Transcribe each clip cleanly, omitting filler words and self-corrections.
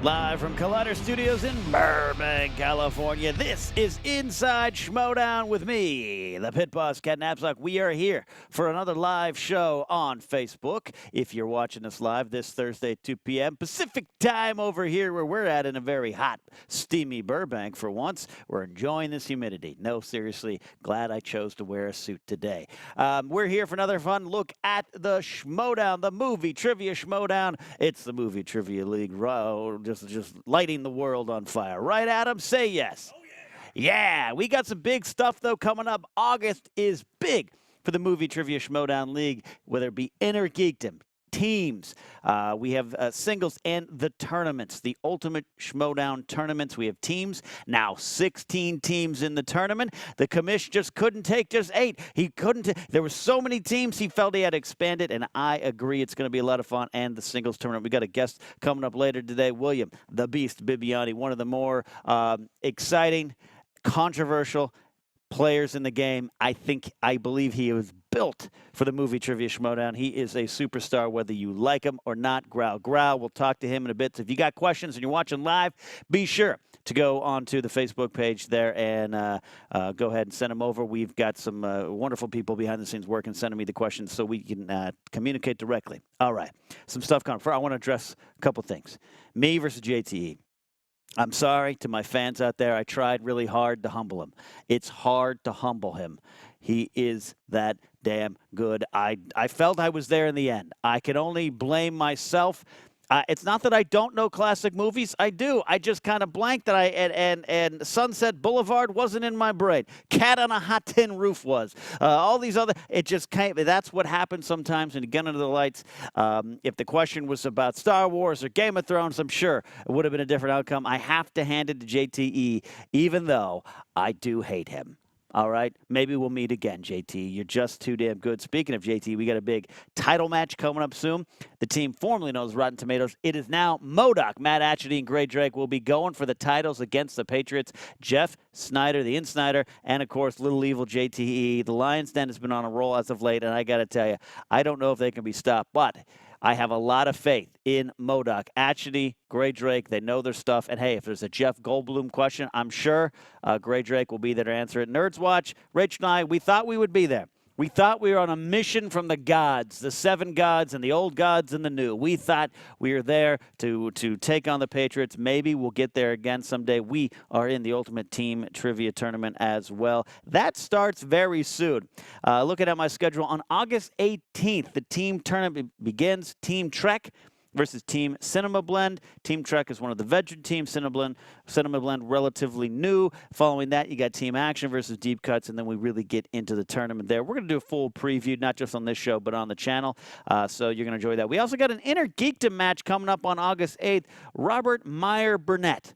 Live from Collider Studios in Burbank, California, this is Inside Schmoedown with me, the pit boss, Cat Napzok. We are here for another live show on Facebook. If you're watching us live this Thursday, 2 p.m. Pacific time over here where we're at in a very hot, steamy Burbank for once. We're enjoying this humidity. No, seriously, glad I chose to wear a suit today. We're here for another fun look at the Schmoedown, the movie trivia Schmoedown. It's the movie trivia league. Just lighting the world on fire. Right, Adam? Say yes. Oh, yeah. We got some big stuff, though, coming up. August is big for the Movie Trivia Schmoedown League, whether it be Inner Geekdom, teams. We have singles and the tournaments, the Ultimate Schmoedown tournaments. We have teams, now 16 teams in the tournament. The commish just couldn't take just 8. He couldn't. There were so many teams he felt he had to expand it, and I agree. It's going to be a lot of fun. And the singles tournament. We got a guest coming up later today, William, the Beast Bibbiani, one of the more exciting, controversial players in the game. I believe he was built for the Movie Trivia Schmoedown. He is a superstar, whether you like him or not. Growl, growl. We'll talk to him in a bit. So if you got questions and you're watching live, be sure to go onto the Facebook page there and go ahead and send them over. We've got some wonderful people behind the scenes working, sending me the questions so we can communicate directly. All right. Some stuff coming. First, I want to address a couple things. Me versus JTE. I'm sorry to my fans out there. I tried really hard to humble him. It's hard to humble him. He is that damn good. I felt I was there in the end. I can only blame myself. It's not that I don't know classic movies. I do. I just kind of blanked that and Sunset Boulevard wasn't in my brain. Cat on a Hot Tin Roof was. All these other, it just came. That's what happens sometimes when you get under the lights. If the question was about Star Wars or Game of Thrones, I'm sure it would have been a different outcome. I have to hand it to JTE, even though I do hate him. All right, maybe we'll meet again, JT. You're just too damn good. Speaking of JT, we got a big title match coming up soon. The team formerly known as Rotten Tomatoes. It is now Modoc. Matt Atchity and Gray Drake will be going for the titles against the Patriots. Jeff Snyder, the Insnyder, and, of course, Little Evil JTE. The Lions Den has been on a roll as of late, and I got to tell you, I don't know if they can be stopped, but I have a lot of faith in Modoc. Atchity, Gray Drake, they know their stuff. And, hey, if there's a Jeff Goldblum question, I'm sure Gray Drake will be there to answer it. Nerds Watch, Rach and I, we thought we would be there. We thought we were on a mission from the gods, the 7 gods and the old gods and the new. We thought we were there to take on the Patriots. Maybe we'll get there again someday. We are in the Ultimate Team Trivia Tournament as well. That starts very soon. Looking at my schedule, on August 18th, the team tournament begins. Team Trek versus Team Cinema Blend. Team Trek is one of the veteran teams. Cinema Blend relatively new. Following that, you got Team Action versus Deep Cuts, and then we really get into the tournament there. We're going to do a full preview, not just on this show, but on the channel, so you're going to enjoy that. We also got an Inner Geekdom match coming up on August 8th. Robert Meyer Burnett,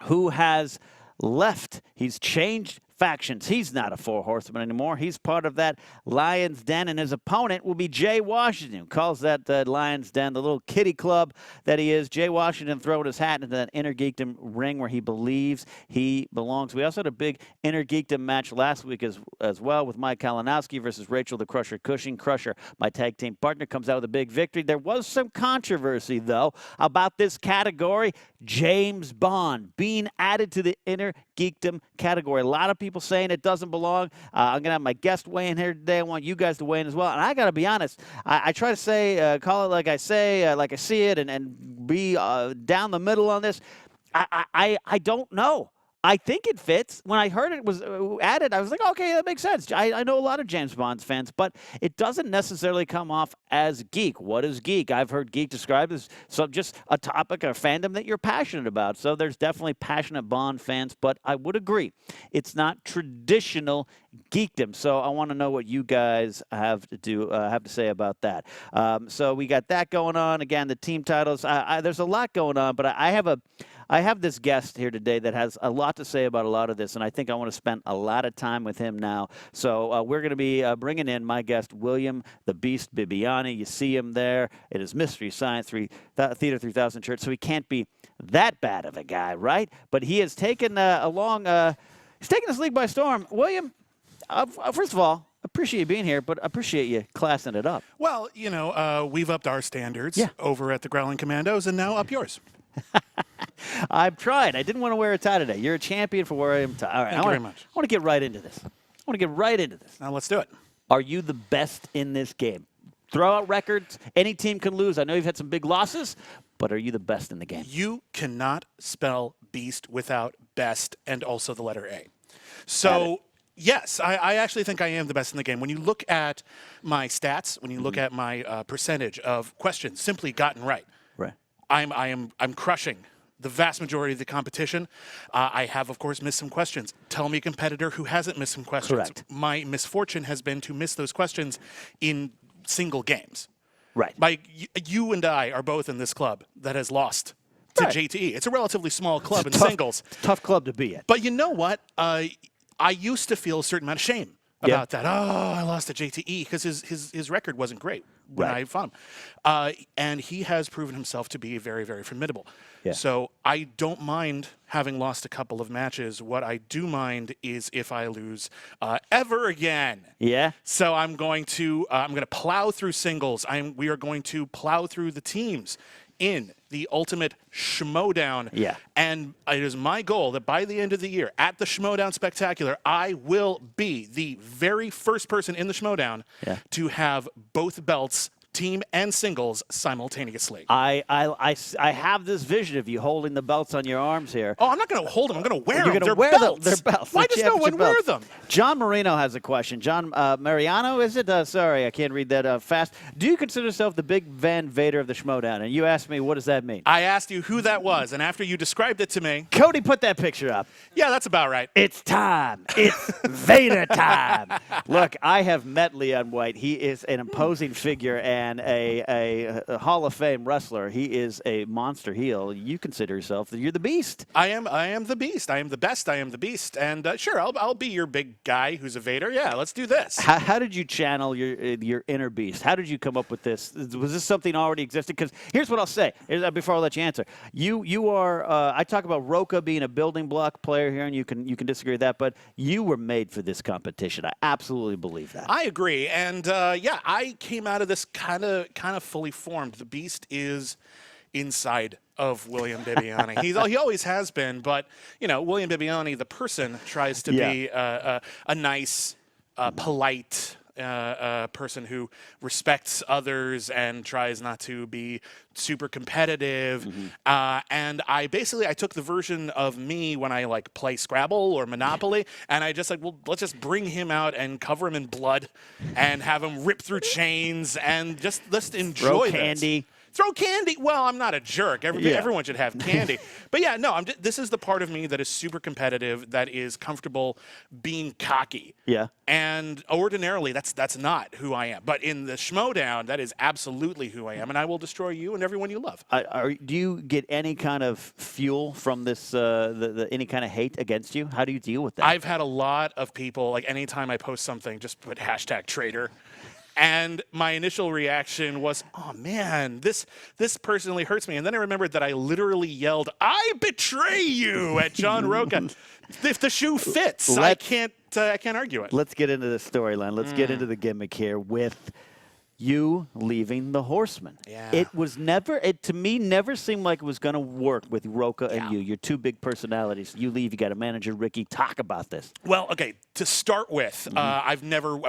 who has left. He's changed factions. He's not a 4 Horseman anymore. He's part of that Lions Den, and his opponent will be Jay Washington, who calls that Lions Den the little kiddie club that he is. Jay Washington throwing his hat into that Inner Geekdom ring where he believes he belongs. We also had a big Inner Geekdom match last week as well with Mike Kalinowski versus Rachel the Crusher Cushing. Crusher, my tag team partner, comes out with a big victory. There was some controversy, though, about this category. James Bond being added to the Inner Geekdom category. A lot of people saying it doesn't belong. I'm going to have my guest weigh in here today. I want you guys to weigh in as well. And I got to be honest, I try to say, call it like I say, like I see it, and be down the middle on this. I don't know. I think it fits. When I heard it was added, I was like, okay, that makes sense. I know a lot of James Bond fans, but it doesn't necessarily come off as geek. What is geek? I've heard geek described as just a topic or fandom that you're passionate about. So there's definitely passionate Bond fans, but I would agree. It's not traditional geekdom. So I want to know what you guys have to say about that. So we got that going on. Again, the team titles. There's a lot going on, but I have this guest here today that has a lot to say about a lot of this, and I think I want to spend a lot of time with him now. So we're going to be bringing in my guest, William the Beast Bibbiani. You see him there. It is Mystery Science Theater 3000 Church, so he can't be that bad of a guy, right? But he has taken he's taken this league by storm. William, first of all, appreciate you being here, but appreciate you classing it up. Well, you know, we've upped our standards over at the Growling Commandos, and now up yours. I'm trying. I didn't want to wear a tie today. You're a champion for wearing a tie. All right. Thank you very much. I want to get right into this. Now let's do it. Are you the best in this game? Throw out records. Any team can lose. I know you've had some big losses, but are you the best in the game? You cannot spell beast without best and also the letter A. So, yes, I actually think I am the best in the game. When you look at my stats, when you look at my percentage of questions simply gotten right, I'm crushing the vast majority of the competition. I have, of course, missed some questions. Tell me a competitor who hasn't missed some questions. Correct. My misfortune has been to miss those questions in single games. Right. You and I are both in this club that has lost to JTE. It's a relatively small club in singles. Tough club to be at. But you know what? I used to feel a certain amount of shame about that. Oh, I lost to JTE because his record wasn't great when I fought him. And he has proven himself to be very, very formidable. Yeah. So I don't mind having lost a couple of matches. What I do mind is if I lose ever again. Yeah. So I'm going to plow through singles. We are going to plow through the teams in the ultimate Schmoedown. Yeah. And it is my goal that by the end of the year, at the Schmoedown Spectacular, I will be the very first person in the Schmoedown to have both belts, team and singles, simultaneously. I have this vision of you holding the belts on your arms here. Oh, I'm not going to hold them. I'm going to wear them. You're going to They're wear belts. They're belts. Why They're does no one championship wear belts. them? John Marino has a question. John Mariano, is it? Sorry, I can't read that fast. Do you consider yourself the big Van Vader of the Schmoedown? And you asked me, what does that mean? I asked you who that was, and after you described it to me... Cody, put that picture up. Yeah, that's about right. It's time. It's Vader time. Look, I have met Leon White. He is an imposing figure and a Hall of Fame wrestler. He is a monster heel. You consider yourself that you're the beast. I am the beast. I am the best. I am the beast. And sure, I'll be your big guy who's a Vader. Yeah, let's do this. How did you channel your inner beast? How did you come up with this? Was this something already existed? Because here's what I'll say before I let you answer. You are. I talk about Roca being a building block player here, and you can disagree with that, but you were made for this competition. I absolutely believe that. I agree, and I came out of this kind of fully formed. The beast is inside of William Bibbiani. He always has been, but William Bibbiani, the person, tries to be a nice, polite person who respects others and tries not to be super competitive. And I took the version of me when I play Scrabble or Monopoly, and I just let's just bring him out and cover him in blood and have him rip through chains and let's enjoy Throw candy. Throw candy. Well, I'm not a jerk. Everyone should have candy. But yeah, no, this is the part of me that is super competitive, that is comfortable being cocky. Yeah. And ordinarily, that's not who I am. But in the Schmoedown, that is absolutely who I am, and I will destroy you and everyone you love. Do you get any kind of fuel from this, any kind of hate against you? How do you deal with that? I've had a lot of people, anytime I post something, just put #traitor. And my initial reaction was, oh, man, this personally hurts me. And then I remembered that I literally yelled, I betray you, at John Roca. If the shoe fits, I can't argue it. Let's get into the storyline. Let's get into the gimmick here with you leaving the Horsemen. Yeah. It to me never seemed like it was going to work with Roca and you. You're two big personalities. You leave, you got a manager, Ricky. Talk about this. Well, okay, to start with, I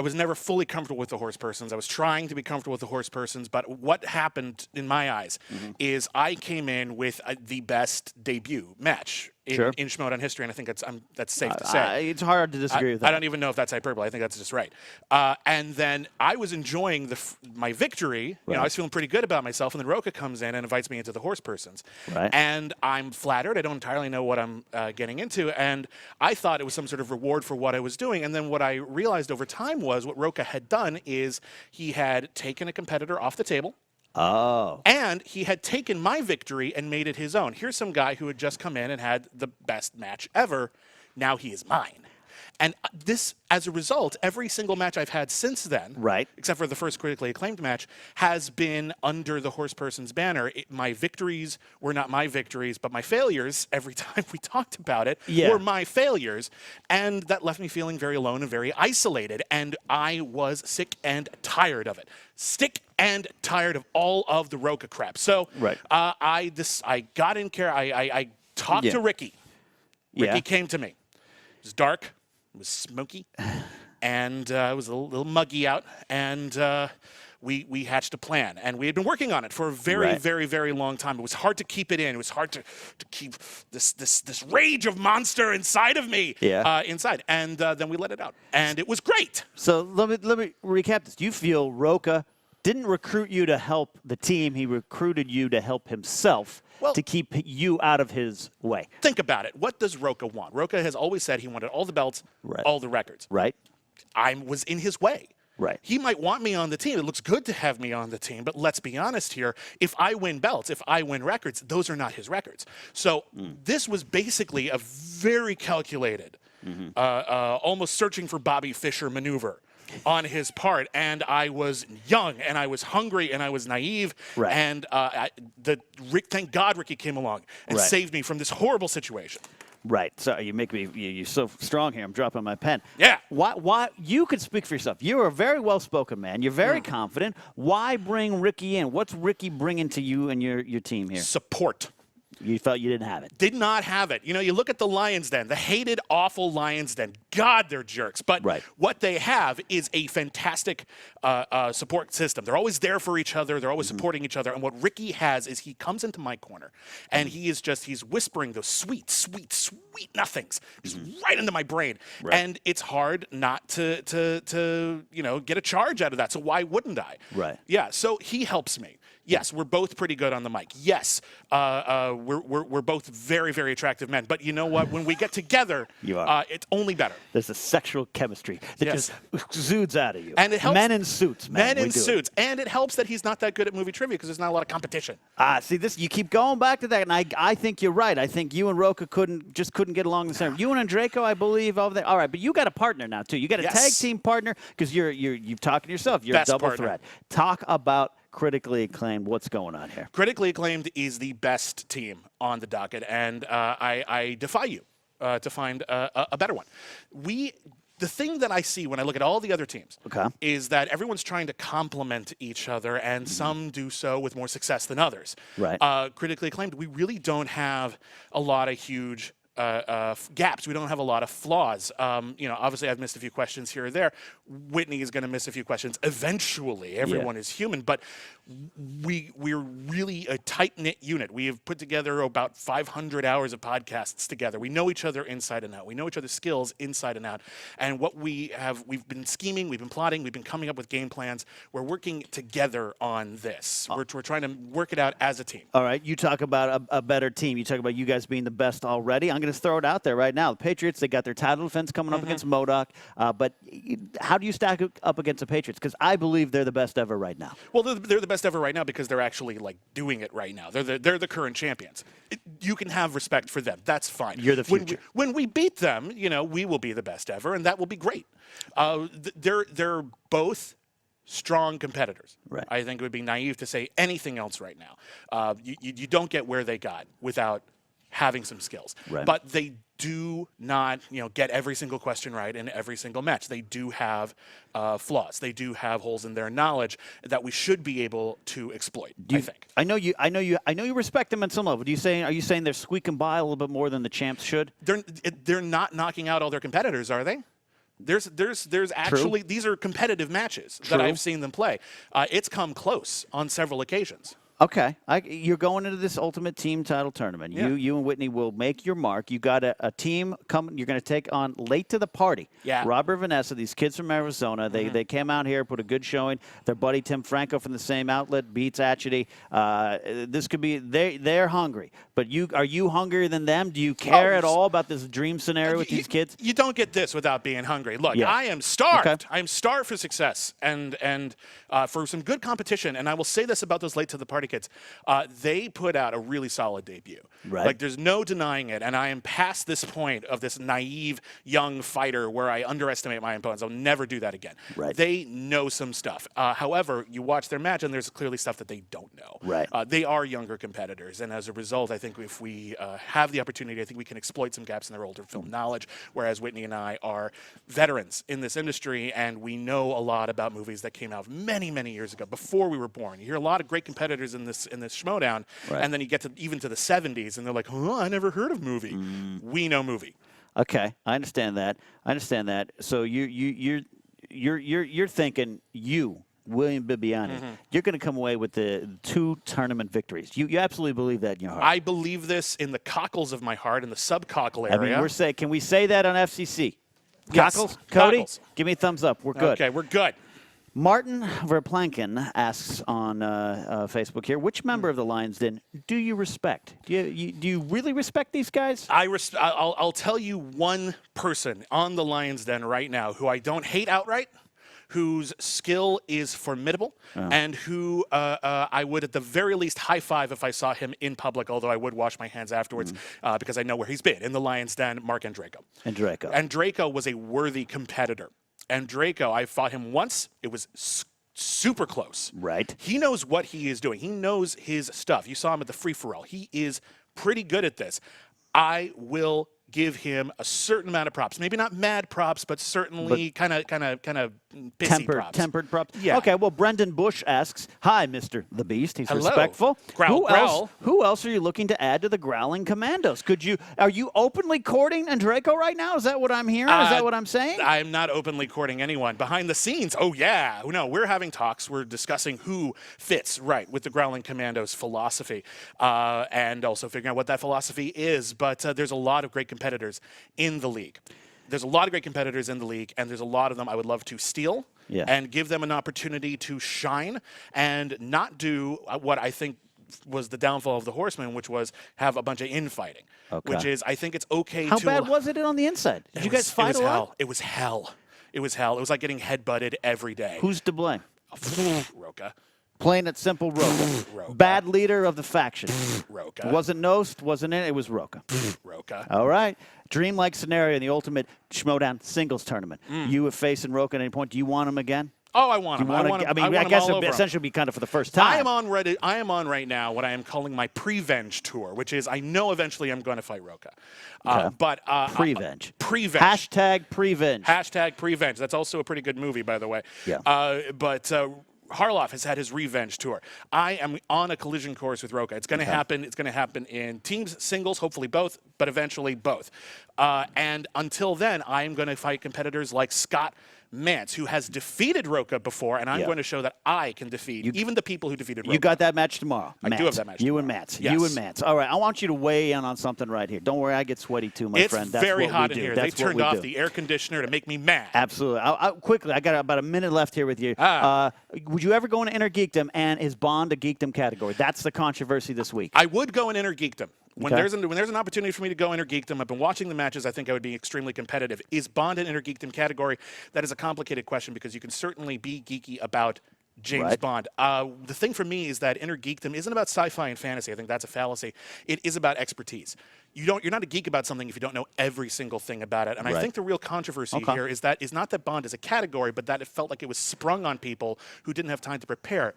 was never fully comfortable with the horse persons. I was trying to be comfortable with the horse persons, but what happened in my eyes is I came in with the best debut match in Schmoedown history, and I think that's safe to say. It's hard to disagree with that. I don't even know if that's hyperbole. I think that's just right. And then I was enjoying my victory. I was feeling pretty good about myself, and then Roca comes in and invites me into the horse persons. Right. And I'm flattered. I don't entirely know what I'm getting into, and I thought it was some sort of reward for what I was doing. And then what I realized over time was what Roca had done is he had taken a competitor off the table. Oh. And he had taken my victory and made it his own. Here's some guy who had just come in and had the best match ever. Now he is mine. And this, as a result, every single match I've had since then, Right. except for the first critically acclaimed match, has been under the Horseperson's banner. My victories were not my victories, but my failures, every time we talked about it, were my failures. And that left me feeling very alone and very isolated. And I was sick and tired of it. Sick and tired of all of the Roca crap. So I got in care. I talked to Ricky. Ricky came to me. It was dark. It was smoky. And it was a little muggy out. And we hatched a plan. And we had been working on it for a very, very, very long time. It was hard to keep it in. It was hard to keep this rage of monster inside of me inside. And then we let it out. And it was great. So let me recap this. You feel Roca didn't recruit you to help the team. He recruited you to help himself, to keep you out of his way. Think about it. What does Roca want? Roca has always said he wanted all the belts, all the records. Right. I was in his way. Right. He might want me on the team. It looks good to have me on the team, but let's be honest here. If I win belts, if I win records, those are not his records. So this was basically a very calculated, almost searching for Bobby Fischer maneuver on his part. And I was young, and I was hungry, and I was naive. Right. And thank God Ricky came along and saved me from this horrible situation. Right. So you make me, you're so strong here. I'm dropping my pen. Yeah. Why you could speak for yourself. You're a very well-spoken man. You're very confident. Why bring Ricky in? What's Ricky bringing to you and your team here? Support. You felt you didn't have it. Did not have it. You know, you look at the Lions Den, the hated, awful Lions Den. God, they're jerks. But what they have is a fantastic support system. They're always there for each other. They're always supporting each other. And what Ricky has is he comes into my corner, and he's whispering those sweet, sweet, sweet nothings just right into my brain. And it's hard not to get a charge out of that. So why wouldn't I? Right. Yeah, so he helps me. Yes, we're both pretty good on the mic. Yes, we're both very, very attractive men. But you know what? When we get together, it's only better. There's a sexual chemistry that just exudes out of you. And it helps. Men in suits, man. Men in suits. And it helps that he's not that good at movie trivia because there's not a lot of competition. See, this you keep going back to that, and I think you're right. I think you and Roca couldn't get along the same. You and Draco, I believe, over there. All right, but you got a partner now too. You got a tag team partner because you're talking to yourself. You're Best a double partner. threat. Talk about critically acclaimed. What's going on here? Critically acclaimed is the best team on the docket, and I defy you to find a better one. The thing that I see when I look at all the other teams is that everyone's trying to complement each other, and some do so with more success than others. Right. Critically acclaimed, we really don't have a lot of huge gaps. We don't have a lot of flaws. Obviously I've missed a few questions here or there. Whitney is going to miss a few questions eventually. Everyone is human, but we're really a tight-knit unit. We have put together about 500 hours of podcasts together. We know each other inside and out. We know each other's skills inside and out. And what we've been scheming, we've been plotting, we've been coming up with game plans. We're working together on this. We're trying to work it out as a team. All right, you talk about a better team. You talk about you guys being the best already. I'm going to throw it out there right now. The Patriots, they got their title defense coming up against Schmoedown. But how do you stack up against the Patriots? Because I believe they're the best ever right now. Well, they're the best ever right now because they're actually doing it right now. They're the current champions. You can have respect for them. That's fine. You're the future. When we beat them, we will be the best ever, and that will be great. They're both strong competitors. Right. I think it would be naive to say anything else right now. You don't get where they got without having some skills. Right. But they do not, get every single question right in every single match. They do have flaws. They do have holes in their knowledge that we should be able to exploit. I think. I know you respect them in some level. Are you saying they're squeaking by a little bit more than the champs should? They're not knocking out all their competitors, are they? There's actually these are competitive matches that I've seen them play. It's come close on several occasions. Okay, you're going into this Ultimate Team Title Tournament. Yeah. You and Whitney will make your mark. You got a team coming. You're going to take on late to the party. Yeah. Robert Vanessa, these kids from Arizona. They came out here, put a good showing. Their buddy Tim Franco from the same outlet beats Atchity. This could be they're hungry. But are you hungrier than them? Do you care at all about this dream scenario with these kids? You don't get this without being hungry. Look, I am starved. Okay. I am starved for success and for some good competition. And I will say this about those late to the party Karate Kids, they put out a really solid debut. Right. Like, there's no denying it, and I am past this point of this naive young fighter where I underestimate my opponents. I'll never do that again. Right. They know some stuff. However, you watch their match, and there's clearly stuff that they don't know. Right. They are younger competitors, and as a result, I think if we have the opportunity, I think we can exploit some gaps in their older film knowledge, whereas Whitney and I are veterans in this industry, and we know a lot about movies that came out many, many years ago, before we were born. You hear a lot of great competitors in this Schmoedown, right. and then you get to even to the 70s, and they're like, oh, I never heard of movie. We know movie. Okay, I understand that. So you're thinking William Bibbiani, you're going to come away with the 2 tournament victories. You absolutely believe that in your heart. I believe this in the cockles of my heart, in the subcockle area. I mean, can we say that on FCC? Yes. Cockles? Cody? Cockles. Give me a thumbs up. We're good. Okay, we're good. Martin Verplanken asks on Facebook here, which member of the Lions Den do you respect? Do you really respect these guys? I'll tell you one person on the Lions Den right now who I don't hate outright, whose skill is formidable, and who I would at the very least high five if I saw him in public, although I would wash my hands afterwards because I know where he's been. In the Lions Den, Mark Andreyko. Andreyko was a worthy competitor. And Draco, I fought him once. It was super close. Right. He knows what he is doing. He knows his stuff. You saw him at the free-for-all. He is pretty good at this. I will give him a certain amount of props. Maybe not mad props, but certainly kind of pissy props. Tempered props. Yeah. Okay, well, Brendan Bush asks, hi, Mr. The Beast. He's Hello. respectful. Growl. Who else are you looking to add to the Growling Commandos? Are you openly courting Andreyko right now? Is that what I'm hearing? Is that what I'm saying? I'm not openly courting anyone. Behind the scenes, oh, yeah. No, we're having talks. We're discussing who fits right with the Growling Commandos philosophy and also figuring out what that philosophy is. But there's a lot of great competitors in the league. There's a lot of great competitors in the league, and there's a lot of them I would love to steal and give them an opportunity to shine and not do what I think was the downfall of the Horsemen, which was have a bunch of infighting. Okay. Which is, I think it's okay How bad was it on the inside? Did you guys fight a lot? It was hell. It was hell. It was like getting headbutted every day. Who's to blame? Roca. Plain and simple, Roca. Bad leader of the faction. Roca. Wasn't Nost, wasn't it? It was Roca. Roca. All right. Dreamlike scenario in the ultimate Schmoedown singles tournament. You have faced Roca at any point. Do you want him again? Oh, I want him. I guess it would essentially be kind of for the first time. I am on right now what I am calling my prevenge tour, which is I know eventually I'm going to fight Roca. But prevenge. Prevenge. Hashtag prevenge. Hashtag prevenge. That's also a pretty good movie, by the way. Yeah. But Harloff has had his revenge tour. I am on a collision course with Roca. It's going to happen. It's going to happen in teams, singles, hopefully both, but eventually both. And until then, I am going to fight competitors like Scott Mance, who has defeated Roca before, and I'm going to show that I can defeat even the people who defeated Roca. You got that match tomorrow. I do have that match You tomorrow. and Mance. Yes. You and Mance. All right, I want you to weigh in on something right here. Don't worry, I get sweaty too, my friend. It's very hot in here. They turned off the air conditioner to make me mad. Absolutely. Quickly, I got about a minute left here with you. Would you ever go into Inner Geekdom, and is Bond a Geekdom category? That's the controversy this week. I would go in Inner Geekdom. When there's an opportunity for me to go Inner Geekdom, I've been watching the matches. I think I would be extremely competitive. Is Bond an Inner Geekdom category? That is a complicated question because you can certainly be geeky about James Bond. The thing for me is that Inner Geekdom isn't about sci-fi and fantasy. I think that's a fallacy. It is about expertise. You're not a geek about something if you don't know every single thing about it. And I think the real controversy here is not that Bond is a category, but that it felt like it was sprung on people who didn't have time to prepare.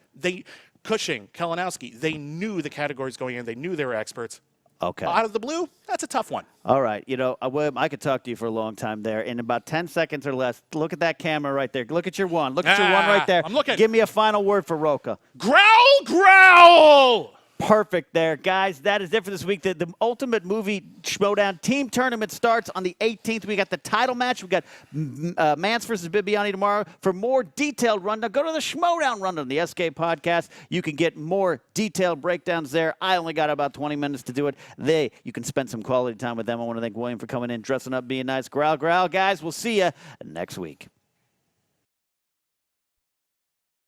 Cushing, Kalinowski, they knew the categories going in. They knew they were experts. Okay. Out of the blue, that's a tough one. All right. William, I could talk to you for a long time there. In about 10 seconds or less, look at that camera right there. Look at your one. Look at your one right there. I'm looking. Give me a final word for Roca. Growl, growl! Perfect there, guys. That is it for this week. The Ultimate Movie Schmoedown team tournament starts on the 18th. We got the title match. We got Mance versus Bibbiani tomorrow. For more detailed rundown, go to the Schmoedown rundown, the SK podcast. You can get more detailed breakdowns there. I only got about 20 minutes to do it. You can spend some quality time with them. I want to thank William for coming in, dressing up, being nice. Growl, growl. Guys, we'll see you next week.